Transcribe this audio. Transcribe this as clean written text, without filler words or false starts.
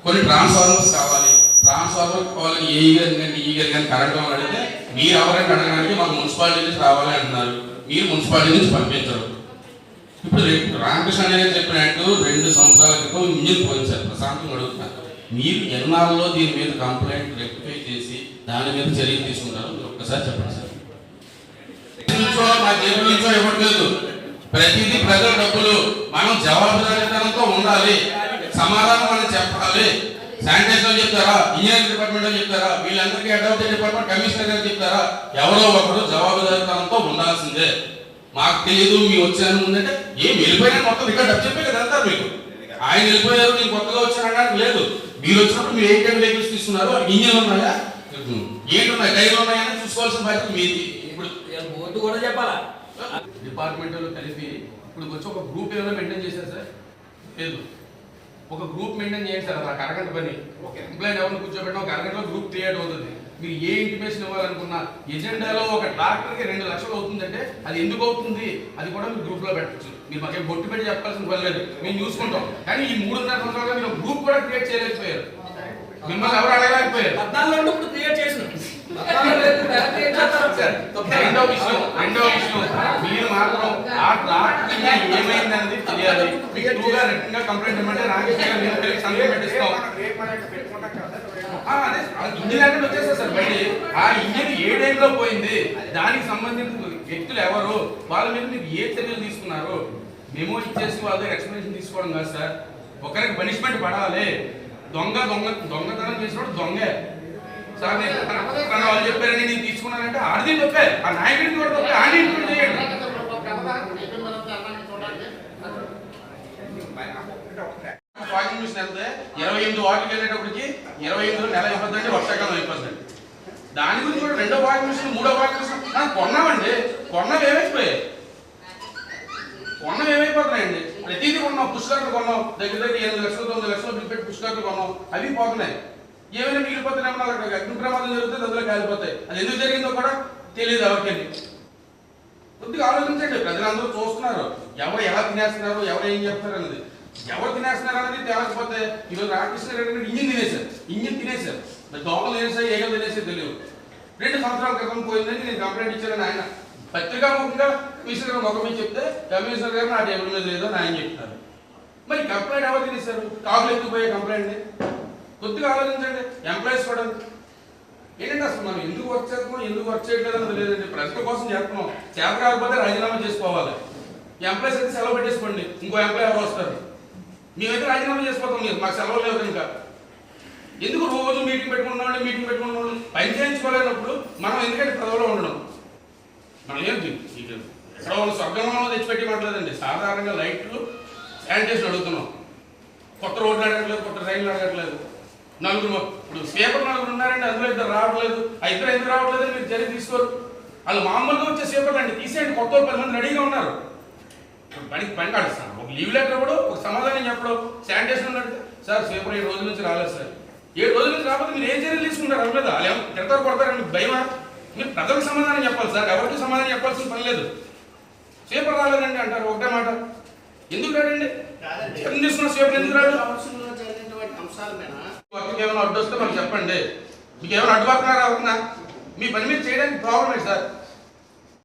కొన్ని ట్రాన్స్ఫార్మర్స్ కావాలి, ట్రాన్స్ఫార్మర్ కావాలని ఈ గారు కానీ కరెంట్ వాళ్ళు అడిగితే మీరు ఎవరైనా అడగడానికి మాకు మున్సిపాలిటీ నుంచి రావాలి అంటున్నారు. మీరు మున్సిపాలిటీ నుంచి పంపించరు. ఇప్పుడు రామకృష్ణ గారు చెప్పినట్టు 2 సంవత్సరాల క్రితం ఇంజిన్ పోయింది సార్. ప్రశాంతంగా అడుగుతున్నారు, మీరు ఎన్నాళ్ళలో దీని మీద కంప్లైంట్ రెక్టిఫై చేసి దాని మీద చర్యలు తీసుకుంటారు ఒక్కసారి చెప్పండి సార్. మా జేబు నుంచో ఇవ్వట్లేదు, ప్రతిదీ ప్రజల డబ్బులు. మనం జవాబుదారీతనంతో ఉండాలి, సమాధానం మనం చెప్పాలి. శానిటైజర్ చెప్తారా, ఇంజనీరింగ్ డిపార్ట్మెంట్ చెప్తారా, వీళ్ళందరికీ head of the department commissioner గారు చెప్తారా? ఎవరో ఒకరు జవాబుదారీతనంతో ఉండాల్సిందే. మాకు తెలియదు మీ వచ్చాను ఉందంటే ఏం వెళ్ళిపోయినా మొత్తం రికార్డ్ అప్ చెప్పే కదా వెళ్తారు. మీకు ఆయన వెళ్ళిపోయారు, నేను కొత్తగా వచ్చానడానికి లేదు. మీరు వచ్చినప్పుడు మీరు ఏ టైం వెహికల్స్ తీసుకున్నారు, ఇంజన్ ఉన్నాయా, ఏంటి ఉన్నాయి, టైర్లు ఉన్నాయని చూసుకోవాల్సిన బాధ్యత మీది. ఇప్పుడు బోర్డు కూడా చెప్పాలా? డిపార్ట్మెంట్లో కలిపి ఇప్పుడు వచ్చి ఒక గ్రూప్ ఏమైనా మెయింటైన్ చేశారు సార్? లేదు. ఒక గ్రూప్ మెయింటైన్ చేయండి సార్. నాకు అరగంట పని. ఒక ఎంప్లాయీ ఎవరిని కూర్చోబెట్టినా ఒక అరగంటలో గ్రూప్ క్రియేట్ అవుతుంది. మీరు ఏ ఇంటిమేషన్ ఇవ్వాలనుకున్నా ఎజెండాలో ఒక ట్రాక్టర్కి 2 లక్షలు అవుతుందంటే అది ఎందుకు అవుతుంది అది కూడా మీరు గ్రూప్లో పెట్టచ్చు. మీరు మాకేం బొట్టు పెట్టి చెప్పాల్సిన పని లేదు, మేము చూసుకుంటాం. కానీ ఈ 3.5 సంవత్సరాలుగా మీరు గ్రూప్ కూడా క్రియేట్ చేయలేకపోయారు. మిమ్మల్ని ఎవరు అడగలేకపోయారు. 14 ఇప్పుడు క్రియేట్ చేసిన రెండో విషయం మీరు మాత్రం ఆ ట్రాక్టర్ ఏమైందని తెలియాలి. మీకు టూగా రిటర్న్ గా కంప్లైంట్ ఇవ్వమంటే రాకేష్ సంఖ్య పెట్టిస్తాం. అదే ఇంజిన్ అంటే వచ్చేస్తా సార్ బయట. ఆ ఇంజిన్ ఏ టైంలో పోయింది, దానికి సంబంధించిన వ్యక్తులు ఎవరు, వాళ్ళ మీద మీరు ఏ చర్యలు తీసుకున్నారు, మెమో ఇచ్చేసి వాళ్ళ దగ్గర ఎక్స్ప్లెనేషన్ తీసుకోవడం కాదు సార్. ఒకరికి పనిష్మెంట్ పడాలి. దొంగతనం చేసినప్పుడు దొంగే సార్. నేను వాళ్ళు చెప్పారని నేను తీసుకున్నానంటే ఆడిది తప్పే, ఆ నాయకుడికి కూడా తప్పే. ఆడి చేయండి. వాకింగ్ మిషన్ వెళ్తే 28 వాటికి వెళ్ళేటప్పటికి 28లో నెల అయిపోతుందంటే వర్షాకాలం అయిపోతుందండి. దాని గురించి కూడా 2వ వాకింగ్ మిషన్ 3వ వాకింగ్ మిషన్ కొన్నామండి. కొన్నవి ఏమైపోతున్నాయండి? ప్రతిదీ కొన్నాం. పుష్కర్లు కొన్నాం, దగ్గర 8 లక్షలు 9 లక్షలు బిల్ పెట్టి పుష్కర్లు కొన్నాం. అవి పోతున్నాయి. ఏమైనా మిగిలిపోతున్నామో అక్కడ అగ్ని ప్రమాదం జరుగుతుంది, అందులో కాలిపోతాయి. అది ఎందుకు జరిగిందో కూడా తెలియదు ఎవరికైనా. కొద్దిగా ఆలోచించండి. ప్రజలందరూ చూస్తున్నారు ఎవరు ఎలా తినేస్తున్నారు, ఎవరు ఏం చెప్తారు అన్నది. ఎవరు తినేస్తున్నారు అనేది తేలకపోతే ఈరోజు రామకృష్ణ రెడ్డి గారు ఇంజిన్ తినేశారు. దోమలు తినేసారు, ఏగలు తినేసారు తెలియదు. 2 సంవత్సరాల క్రితం పోయిందని నేను కంప్లైంట్ ఇచ్చానని ఆయన పత్రికాముఖంగా కమిషనర్ గారు ముఖం మీద చెప్తే కమిషనర్ గారు నా టేబుల్ మీద లేదో ఆయన చెప్తారు. మరి కంప్లైంట్ ఎవరు తినేశారు? కాకులు ఎందుకు పోయే కంప్లైంట్? కొద్దిగా ఆలోచించండి. ఎంప్లాయీస్ కూడా ఏంటంటే అసలు మనం ఎందుకు వర్క్ చేస్తున్నాం, ఎందుకు వర్క్ చేయట్లేదు అన్నది లేదండి. ప్రజల కోసం చేస్తున్నాం. చేత కాకపోతే రాజీనామా చేసుకోవాలి. ఎంప్లాయీస్ అయితే సెలవు పెట్టేసుకోండి, ఇంకో ఎంప్లాయీ ఎవరు వస్తారు. మేమైతే రాజీనామా చేసుకోతాం. మీరు మాకు సెలవు లేవు కనుక ఎందుకు రోజు మీటింగ్ పెట్టుకుంటున్నాం. పని చేయించుకోలేనప్పుడు మనం ఎందుకంటే పదవిలో ఉండడం. మనం ఏంటి ఎక్కడ వాళ్ళు స్వర్గంలో తెచ్చిపెట్టి మాట్లాడదండి. సాధారణంగా లైట్లు శానిటేషన్ అడుగుతున్నాం. కొత్త రోడ్లు అడగట్లేదు, కొత్త రైళ్ళు అడగట్లేదు. ఇప్పుడు స్వీపర్ 4 ఉన్నారండి, అందులో 2 రావట్లేదు. ఆ 2 ఎందుకు రావట్లేదని మీరు చర్య తీసుకోరు. వాళ్ళు మామూలుగా వచ్చే స్వీపర్లు అండి, తీసేయండి. కొత్త 10 మంది రెడీగా ఉన్నారు. పని కాడుస్తాను. ఒక లీవ్ లెటర్ కూడా ఒక సమాధానం చెప్పడం. శానిటేషన్ ఉన్నట్టు సార్ స్వీపర్ 7 రోజుల నుంచి రాలేదు సార్. 7 రోజుల నుంచి రాకపోతే మీరు ఏం చర్యలు తీసుకుంటారు? అవ్వలేదు. వాళ్ళు ఏమో తిడతారు, కొడతారండి, భయమా? మీరు ప్రజలకు సమాధానం చెప్పాలి సార్. ఎవరికి సమాధానం చెప్పాల్సిన పని లేదు. స్వీపర్ రాలేదండి అంటారు, ఒకటే మాట. ఎందుకు రాడండి? ఎందుకు తీసుకున్న స్వీపర్ ఎందుకు రాడు? వర్క్కి ఏమైనా అడ్డు వస్తే మనకు చెప్పండి. మీకు ఏమైనా అడ్డుపడుతున్నారా? అవుతున్నా మీ పని మీద చేయడానికి ప్రాబ్లం ఏంటి సార్?